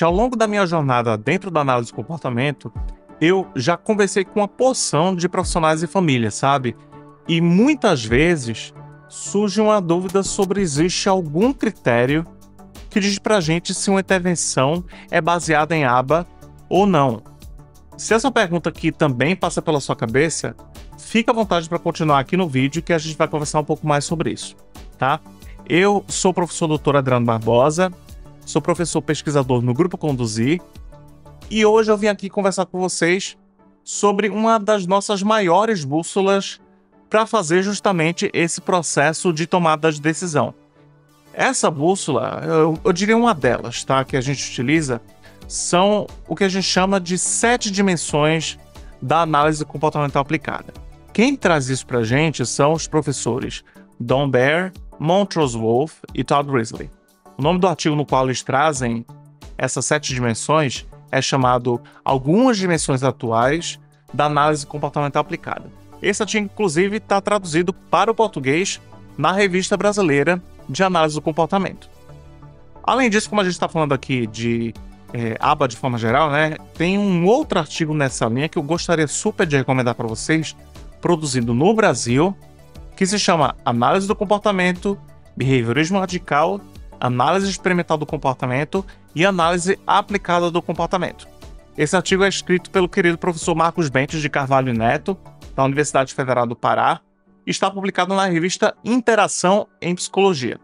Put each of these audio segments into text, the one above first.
Ao longo da minha jornada dentro da análise do comportamento, eu já conversei com uma porção de profissionais e famílias, sabe? E muitas vezes surge uma dúvida sobre existe algum critério que diz pra gente se uma intervenção é baseada em aba ou não. Se essa pergunta aqui também passa pela sua cabeça, fica à vontade para continuar aqui no vídeo que a gente vai conversar um pouco mais sobre isso, tá? Eu sou o professor Dr. Adriano Barbosa, sou professor pesquisador no Grupo Conduzir e hoje eu vim aqui conversar com vocês sobre uma das nossas maiores bússolas para fazer justamente esse processo de tomada de decisão. Essa bússola, eu diria uma delas, tá, que a gente utiliza, são o que a gente chama de 7 dimensões da análise comportamental aplicada. Quem traz isso para a gente são os professores Don Bear, Montrose Wolf e Todd Risley. O nome do artigo no qual eles trazem essas 7 dimensões é chamado Algumas Dimensões Atuais da Análise Comportamental Aplicada. Esse artigo, inclusive, está traduzido para o português na Revista Brasileira de Análise do Comportamento. Além disso, como a gente está falando aqui de aba de forma geral, né, tem um outro artigo nessa linha que eu gostaria super de recomendar para vocês, produzido no Brasil, que se chama Análise do Comportamento, Behaviorismo Radical, Análise Experimental do Comportamento e Análise Aplicada do Comportamento. Esse artigo é escrito pelo querido professor Marcos Bentes de Carvalho Neto, da Universidade Federal do Pará, e está publicado na revista Interação em Psicologia.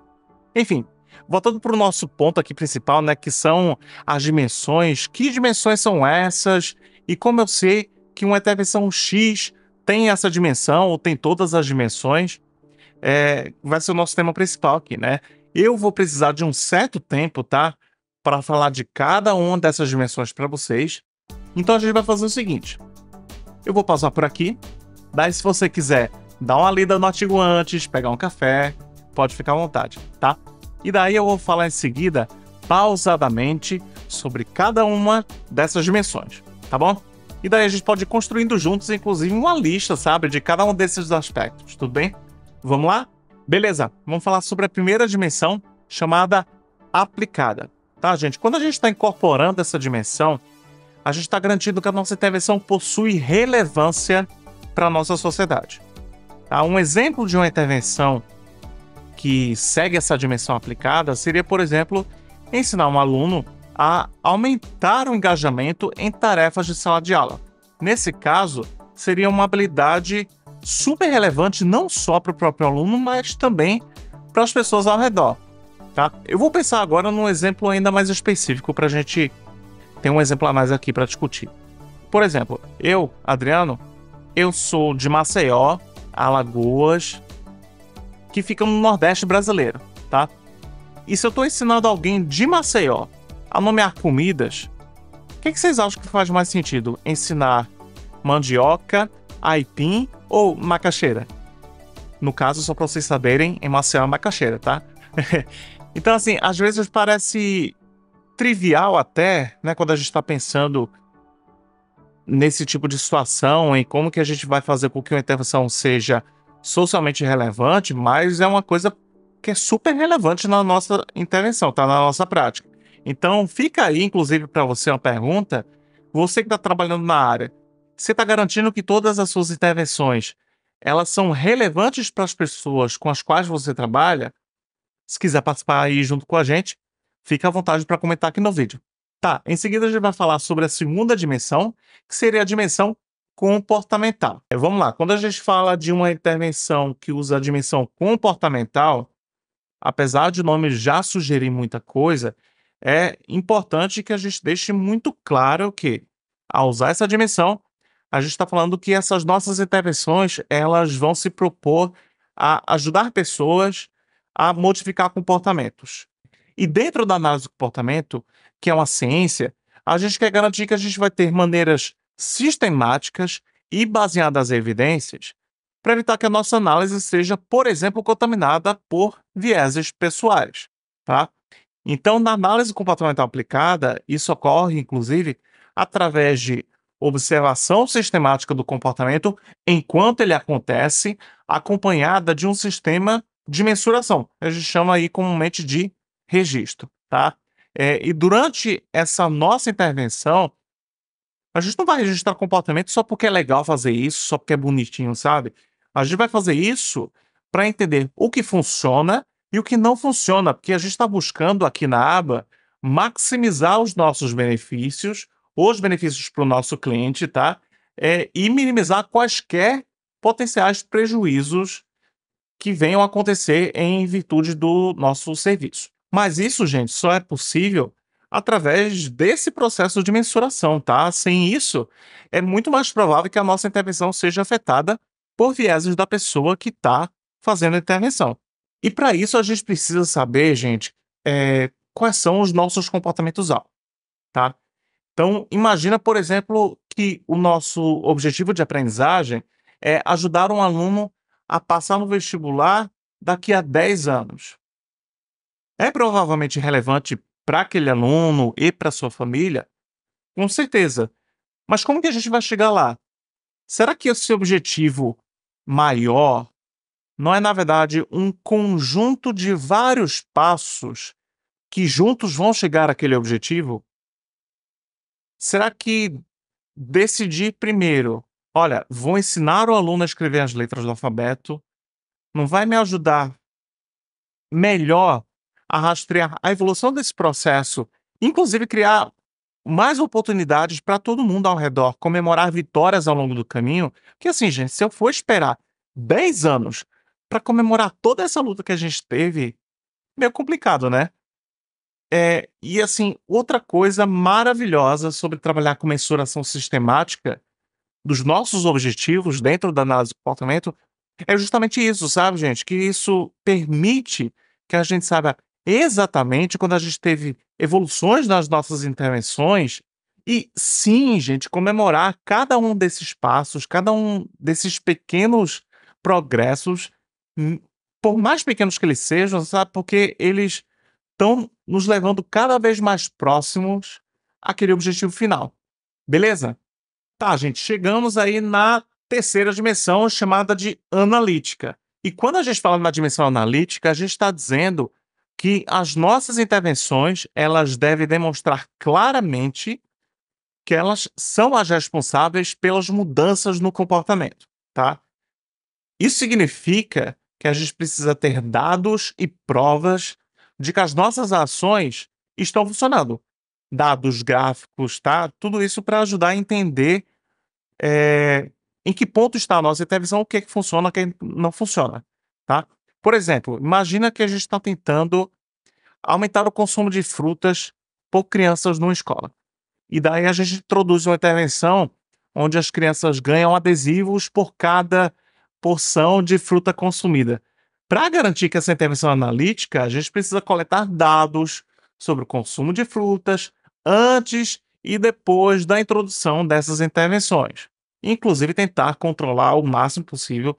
Enfim, voltando para o nosso ponto aqui principal, né, que são as dimensões. Que dimensões são essas? E como eu sei que uma intervenção X tem essa dimensão, ou tem todas as dimensões, vai ser o nosso tema principal aqui, né? Eu vou precisar de um certo tempo, tá? Para falar de cada uma dessas dimensões para vocês. Então a gente vai fazer o seguinte. Eu vou pausar por aqui. Daí, se você quiser dar uma lida no artigo antes, pegar um café, pode ficar à vontade, tá? E daí eu vou falar em seguida, pausadamente, sobre cada uma dessas dimensões, tá bom? E daí a gente pode ir construindo juntos, inclusive, uma lista, sabe? De cada um desses aspectos, tudo bem? Vamos lá? Beleza, vamos falar sobre a primeira dimensão, chamada aplicada. Tá, gente? Quando a gente está incorporando essa dimensão, a gente está garantindo que a nossa intervenção possui relevância para a nossa sociedade. Tá? Um exemplo de uma intervenção que segue essa dimensão aplicada seria, por exemplo, ensinar um aluno a aumentar o engajamento em tarefas de sala de aula. Nesse caso, seria uma habilidade super relevante não só para o próprio aluno, mas também para as pessoas ao redor. Tá? Eu vou pensar agora num exemplo ainda mais específico para a gente ter um exemplo a mais aqui para discutir. Por exemplo, eu, Adriano, eu sou de Maceió, Alagoas, que fica no Nordeste brasileiro, tá? E se eu estou ensinando alguém de Maceió a nomear comidas, o que vocês acham que faz mais sentido? Ensinar mandioca, aipim ou macaxeira? No caso, só para vocês saberem, em Maceió é macaxeira, tá? Então, assim, às vezes parece trivial até, né, quando a gente está pensando nesse tipo de situação, em como que a gente vai fazer com que uma intervenção seja socialmente relevante, mas é uma coisa que é super relevante na nossa intervenção, tá? Na nossa prática. Então, fica aí, inclusive, para você uma pergunta. Você que está trabalhando na área, você está garantindo que todas as suas intervenções elas são relevantes para as pessoas com as quais você trabalha? Se quiser participar aí junto com a gente, fica à vontade para comentar aqui no vídeo. Tá, em seguida a gente vai falar sobre a segunda dimensão, que seria a dimensão comportamental. Vamos lá, quando a gente fala de uma intervenção que usa a dimensão comportamental, apesar de o nome já sugerir muita coisa, é importante que a gente deixe muito claro que, ao usar essa dimensão, a gente está falando que essas nossas intervenções elas vão se propor a ajudar pessoas a modificar comportamentos. E dentro da análise do comportamento, que é uma ciência, a gente quer garantir que a gente vai ter maneiras sistemáticas e baseadas em evidências para evitar que a nossa análise seja, por exemplo, contaminada por vieses pessoais, tá? Então, na análise comportamental aplicada, isso ocorre, inclusive, através de observação sistemática do comportamento enquanto ele acontece, acompanhada de um sistema de mensuração. A gente chama aí comumente de registro, tá? E durante essa nossa intervenção, a gente não vai registrar comportamento só porque é legal fazer isso, só porque é bonitinho, sabe? A gente vai fazer isso para entender o que funciona e o que não funciona, porque a gente está buscando aqui na aba maximizar os benefícios para o nosso cliente, tá? E minimizar quaisquer potenciais prejuízos que venham a acontecer em virtude do nosso serviço. Mas isso, gente, só é possível através desse processo de mensuração, tá? Sem isso, é muito mais provável que a nossa intervenção seja afetada por vieses da pessoa que está fazendo a intervenção. E para isso a gente precisa saber, gente, quais são os nossos comportamentos alvo, tá? Então, imagina, por exemplo, que o nosso objetivo de aprendizagem é ajudar um aluno a passar no vestibular daqui a 10 anos. É provavelmente relevante para aquele aluno e para sua família? Com certeza. Mas como que a gente vai chegar lá? Será que esse objetivo maior não é, na verdade, um conjunto de vários passos que juntos vão chegar àquele objetivo? Será que decidir primeiro, olha, vou ensinar o aluno a escrever as letras do alfabeto, não vai me ajudar melhor a rastrear a evolução desse processo, inclusive criar mais oportunidades para todo mundo ao redor, comemorar vitórias ao longo do caminho. Porque assim, gente, se eu for esperar 10 anos para comemorar toda essa luta que a gente teve, meio complicado, né? E assim, outra coisa maravilhosa sobre trabalhar com mensuração sistemática dos nossos objetivos dentro da análise do comportamento, é justamente isso, sabe, gente? Que isso permite que a gente saiba exatamente quando a gente teve evoluções nas nossas intervenções e sim, gente, comemorar cada um desses passos, cada um desses pequenos progressos, hum, por mais pequenos que eles sejam, sabe? Porque eles estão nos levando cada vez mais próximos àquele objetivo final. Beleza? Tá, gente, chegamos aí na terceira dimensão, chamada de analítica. E quando a gente fala na dimensão analítica, a gente está dizendo que as nossas intervenções, elas devem demonstrar claramente que elas são as responsáveis pelas mudanças no comportamento, tá? Isso significa que a gente precisa ter dados e provas de que as nossas ações estão funcionando. Dados gráficos, tá? Tudo isso para ajudar a entender em que ponto está a nossa intervenção, o que é que funciona, o que não funciona, tá? Por exemplo, imagina que a gente está tentando aumentar o consumo de frutas por crianças numa escola. E daí a gente introduz uma intervenção onde as crianças ganham adesivos por cada porção de fruta consumida. Para garantir que essa intervenção analítica, a gente precisa coletar dados sobre o consumo de frutas antes e depois da introdução dessas intervenções. Inclusive tentar controlar o máximo possível.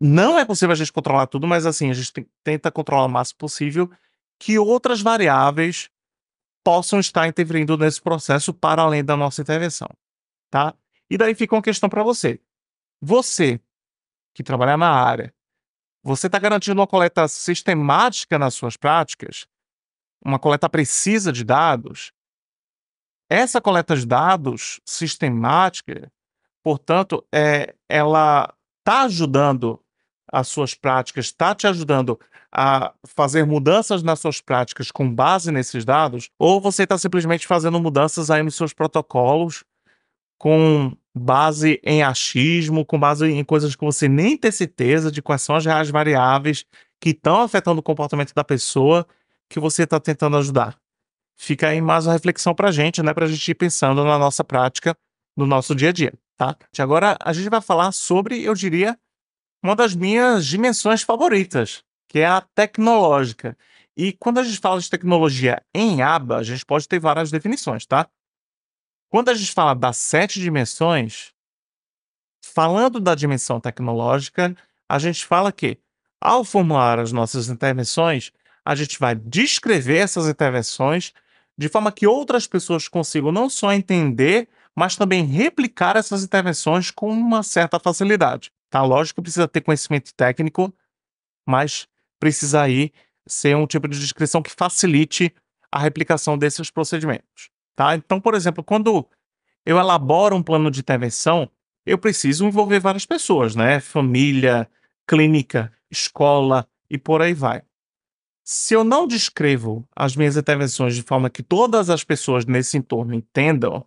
Não é possível a gente controlar tudo, mas assim, a gente tenta controlar o máximo possível que outras variáveis possam estar interferindo nesse processo para além da nossa intervenção, tá? E daí fica uma questão para você. Você, que trabalha na área, você está garantindo uma coleta sistemática nas suas práticas? Uma coleta precisa de dados? Essa coleta de dados sistemática, portanto, ela está ajudando as suas práticas, está te ajudando a fazer mudanças nas suas práticas com base nesses dados, ou você está simplesmente fazendo mudanças aí nos seus protocolos com base em achismo, com base em coisas que você nem tem certeza de quais são as reais variáveis que estão afetando o comportamento da pessoa que você está tentando ajudar. Fica aí mais uma reflexão pra gente, né, pra gente ir pensando na nossa prática, no nosso dia a dia, tá? E agora a gente vai falar sobre, eu diria, uma das minhas dimensões favoritas, que é a tecnológica. E quando a gente fala de tecnologia em aba, a gente pode ter várias definições, tá? Quando a gente fala das 7 dimensões, falando da dimensão tecnológica, a gente fala que, ao formular as nossas intervenções, a gente vai descrever essas intervenções de forma que outras pessoas consigam não só entender, mas também replicar essas intervenções com uma certa facilidade. Tá? Lógico que precisa ter conhecimento técnico, mas precisa aí ser um tipo de descrição que facilite a replicação desses procedimentos, tá? Então, por exemplo, quando eu elaboro um plano de intervenção, eu preciso envolver várias pessoas, né? Família, clínica, escola e por aí vai. Se eu não descrevo as minhas intervenções de forma que todas as pessoas nesse entorno entendam,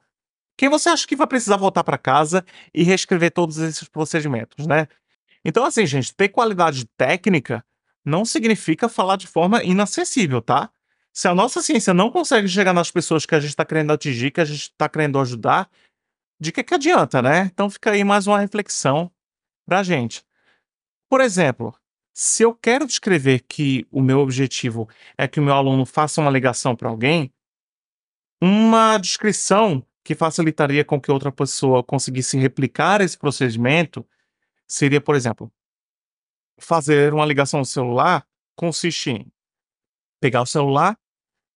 quem você acha que vai precisar voltar para casa e reescrever todos esses procedimentos, né? Então, assim, gente, ter qualidade técnica não significa falar de forma inacessível, tá? Se a nossa ciência não consegue chegar nas pessoas que a gente está querendo atingir, que a gente está querendo ajudar, de que adianta, né? Então fica aí mais uma reflexão pra gente. Por exemplo, se eu quero descrever que o meu objetivo é que o meu aluno faça uma ligação para alguém, uma descrição que facilitaria com que outra pessoa conseguisse replicar esse procedimento seria, por exemplo, fazer uma ligação no celular consiste em pegar o celular,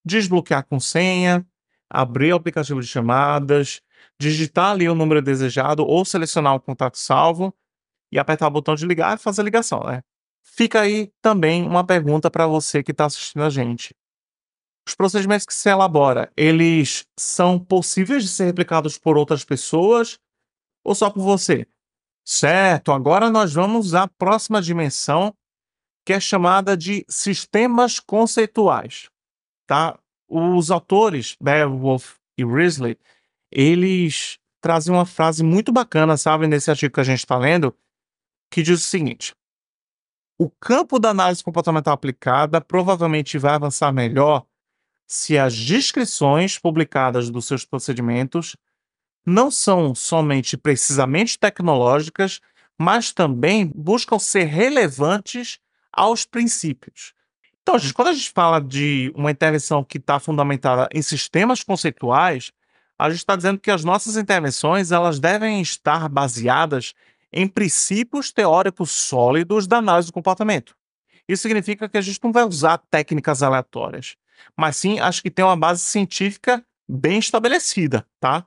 desbloquear com senha, abrir o aplicativo de chamadas, digitar ali o número desejado ou selecionar o contato salvo e apertar o botão de ligar e fazer a ligação, né. Fica aí também uma pergunta para você que está assistindo a gente. Os procedimentos que se elabora, eles são possíveis de ser replicados por outras pessoas ou só por você? Certo, agora nós vamos à próxima dimensão, que é chamada de sistemas conceituais, tá? Os autores, Beowulf e Risley, eles trazem uma frase muito bacana, sabe, nesse artigo que a gente está lendo, que diz o seguinte: o campo da análise comportamental aplicada provavelmente vai avançar melhor se as descrições publicadas dos seus procedimentos não são somente precisamente tecnológicas, mas também buscam ser relevantes aos princípios. Então, gente, quando a gente fala de uma intervenção que está fundamentada em sistemas conceituais, a gente está dizendo que as nossas intervenções elas devem estar baseadas em princípios teóricos sólidos da análise do comportamento. Isso significa que a gente não vai usar técnicas aleatórias, mas sim as que têm uma base científica bem estabelecida, tá?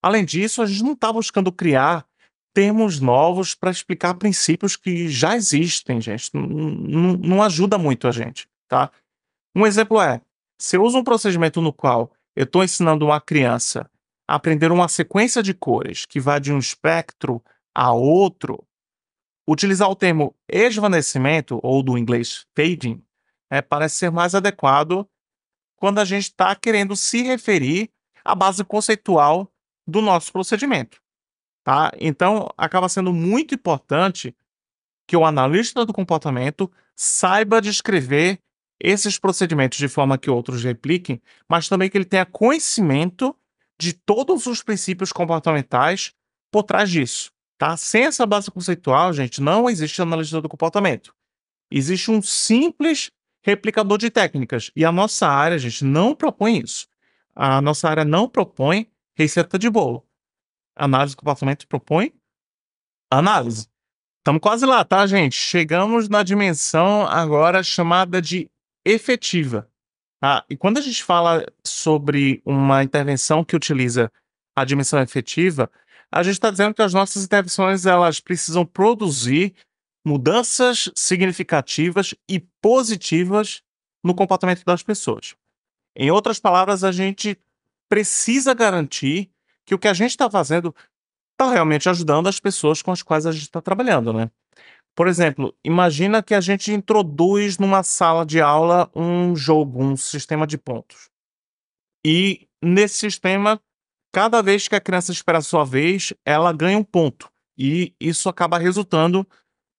Além disso, a gente não está buscando criar termos novos para explicar princípios que já existem, gente. Não ajuda muito a gente, tá? Um exemplo é, se eu uso um procedimento no qual eu estou ensinando uma criança a aprender uma sequência de cores que vai de um espectro a outro, utilizar o termo esvanecimento, ou do inglês fading, parece ser mais adequado quando a gente está querendo se referir à base conceitual do nosso procedimento, tá? Então, acaba sendo muito importante que o analista do comportamento saiba descrever esses procedimentos de forma que outros repliquem, mas também que ele tenha conhecimento de todos os princípios comportamentais por trás disso, tá? Sem essa base conceitual, gente, não existe analista do comportamento. Existe um simples replicador de técnicas e a nossa área, gente, não propõe isso. A nossa área não propõe receita de bolo. A análise do comportamento propõe análise. Estamos quase lá, tá, gente? Chegamos na dimensão agora chamada de efetiva, tá? E quando a gente fala sobre uma intervenção que utiliza a dimensão efetiva, a gente está dizendo que as nossas intervenções elas precisam produzir mudanças significativas e positivas no comportamento das pessoas. Em outras palavras, a gente precisa garantir que o que a gente está fazendo está realmente ajudando as pessoas com as quais a gente está trabalhando, né? Por exemplo, imagina que a gente introduz numa sala de aula um jogo, um sistema de pontos. E nesse sistema, cada vez que a criança espera a sua vez, ela ganha um ponto. E isso acaba resultando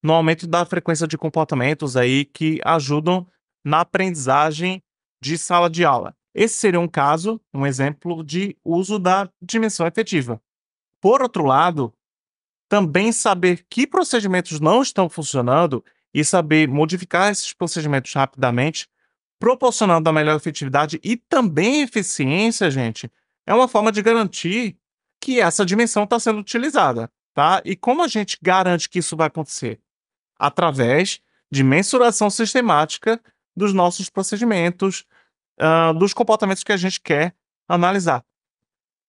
no aumento da frequência de comportamentos aí que ajudam na aprendizagem de sala de aula. Esse seria um caso, um exemplo de uso da dimensão efetiva. Por outro lado, também saber que procedimentos não estão funcionando e saber modificar esses procedimentos rapidamente, proporcionando a melhor efetividade e também eficiência, gente, é uma forma de garantir que essa dimensão está sendo utilizada, tá? E como a gente garante que isso vai acontecer? Através de mensuração sistemática dos nossos procedimentos, dos comportamentos que a gente quer analisar.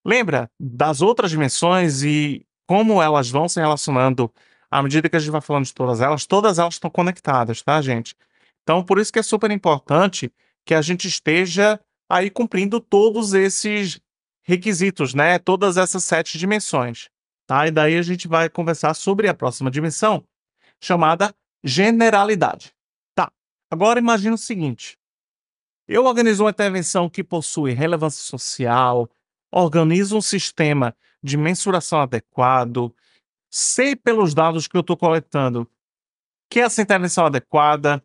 Lembra das outras dimensões e como elas vão se relacionando à medida que a gente vai falando de todas elas estão conectadas, tá, gente? Então, por isso que é super importante que a gente esteja aí cumprindo todos esses requisitos, né? Todas essas 7 dimensões, tá? E daí a gente vai conversar sobre a próxima dimensão, chamada generalidade. Tá. Agora imagina o seguinte: eu organizo uma intervenção que possui relevância social, organizo um sistema de mensuração adequado, sei pelos dados que eu estou coletando que essa intervenção é adequada,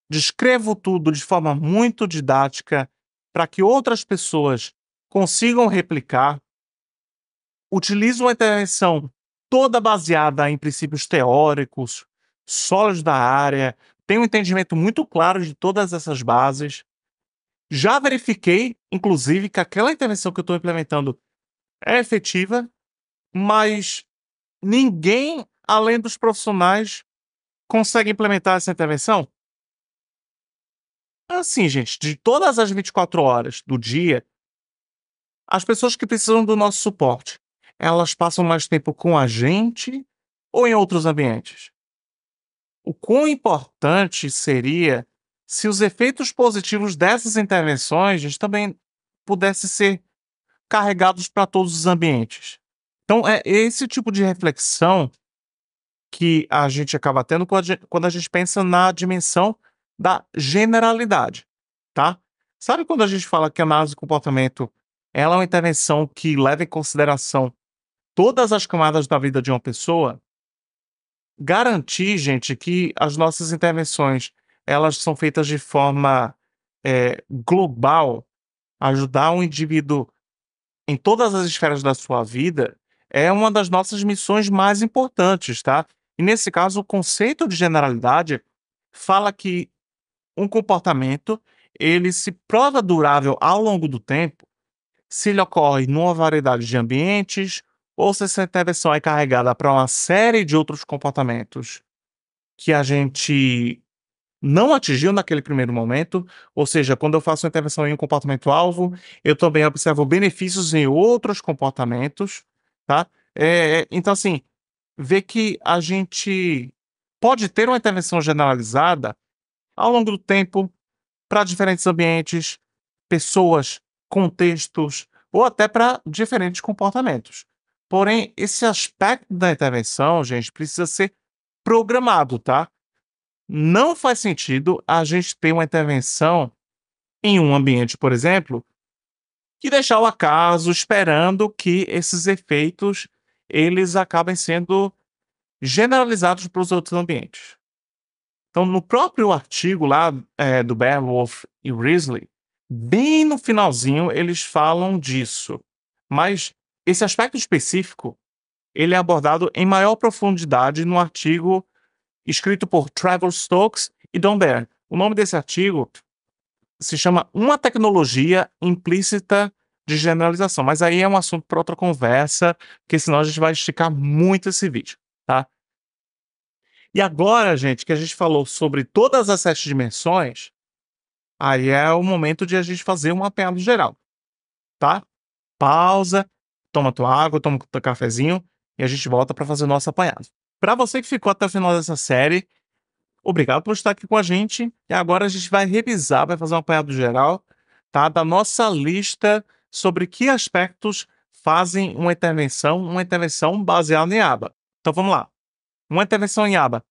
descrevo tudo de forma muito didática para que outras pessoas consigam replicar, utilizo uma intervenção toda baseada em princípios teóricos, sólidos da área, tenho um entendimento muito claro de todas essas bases. Já verifiquei, inclusive, que aquela intervenção que eu estou implementando é efetiva, mas ninguém, além dos profissionais, consegue implementar essa intervenção? Assim, gente, de todas as 24 horas do dia, as pessoas que precisam do nosso suporte, elas passam mais tempo com a gente ou em outros ambientes? O quão importante seria se os efeitos positivos dessas intervenções gente, também pudessem ser carregados para todos os ambientes? Então, é esse tipo de reflexão que a gente acaba tendo quando a gente pensa na dimensão da generalidade, tá? Sabe quando a gente fala que a análise do comportamento ela é uma intervenção que leva em consideração todas as camadas da vida de uma pessoa? Garantir, gente, que as nossas intervenções elas são feitas de forma global, ajudar o indivíduo em todas as esferas da sua vida, é uma das nossas missões mais importantes, tá? E nesse caso, o conceito de generalidade fala que um comportamento, ele se prova durável ao longo do tempo se ele ocorre numa variedade de ambientes ou se essa intervenção é carregada para uma série de outros comportamentos que a gente não atingiu naquele primeiro momento, ou seja, quando eu faço uma intervenção em um comportamento-alvo, eu também observo benefícios em outros comportamentos, tá? Então, assim, ver que a gente pode ter uma intervenção generalizada ao longo do tempo para diferentes ambientes, pessoas, contextos ou até para diferentes comportamentos. Porém, esse aspecto da intervenção, gente, precisa ser programado, tá? Não faz sentido a gente ter uma intervenção em um ambiente, por exemplo, e deixar o acaso esperando que esses efeitos eles acabem sendo generalizados para os outros ambientes. Então, no próprio artigo lá do Beowulf e Risley, bem no finalzinho eles falam disso. Mas esse aspecto específico ele é abordado em maior profundidade no artigo escrito por Trevor Stokes e Don Baer. O nome desse artigo se chama Uma Tecnologia Implícita de Generalização, mas aí é um assunto para outra conversa, porque senão a gente vai esticar muito esse vídeo, tá? E agora, gente, que a gente falou sobre todas as 7 dimensões, aí é o momento de a gente fazer um apanhado geral, tá? Pausa, toma tua água, toma teu cafezinho e a gente volta para fazer o nosso apanhado. Para você que ficou até o final dessa série, obrigado por estar aqui com a gente. E agora a gente vai revisar, vai fazer um apanhado geral, tá? Da nossa lista sobre que aspectos fazem uma intervenção baseada em aba. Então vamos lá. Uma intervenção em aba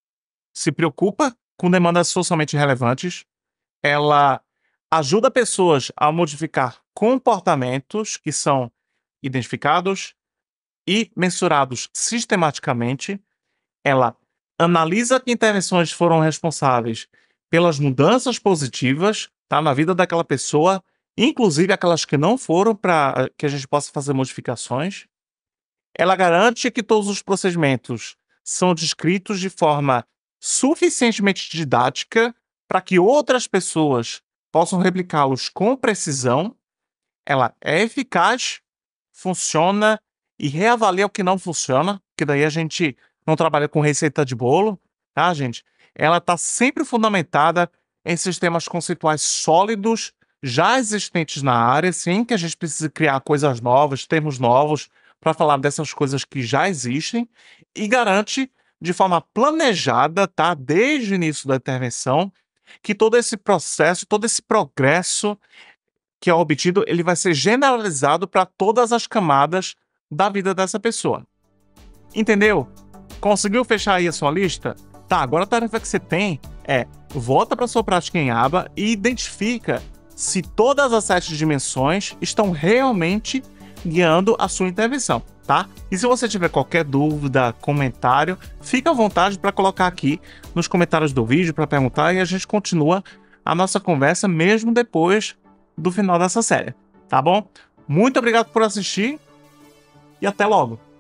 se preocupa com demandas socialmente relevantes, ela ajuda pessoas a modificar comportamentos que são identificados e mensurados sistematicamente, ela analisa que intervenções foram responsáveis pelas mudanças positivas, tá, na vida daquela pessoa, inclusive aquelas que não foram para que a gente possa fazer modificações. Ela garante que todos os procedimentos são descritos de forma suficientemente didática para que outras pessoas possam replicá-los com precisão. Ela é eficaz, funciona e reavalia o que não funciona, que daí a gente não trabalha com receita de bolo, tá, gente? Ela está sempre fundamentada em sistemas conceituais sólidos, já existentes na área, sem que a gente precise criar coisas novas, termos novos, para falar dessas coisas que já existem, e garante de forma planejada, tá, desde o início da intervenção, que todo esse processo, todo esse progresso que é obtido, ele vai ser generalizado para todas as camadas da vida dessa pessoa. Entendeu? Conseguiu fechar aí a sua lista? Tá, agora a tarefa que você tem é volta para sua prática em aba e identifica se todas as 7 dimensões estão realmente guiando a sua intervenção, tá? E se você tiver qualquer dúvida, comentário, fica à vontade para colocar aqui nos comentários do vídeo para perguntar e a gente continua a nossa conversa mesmo depois do final dessa série, tá bom? Muito obrigado por assistir e até logo!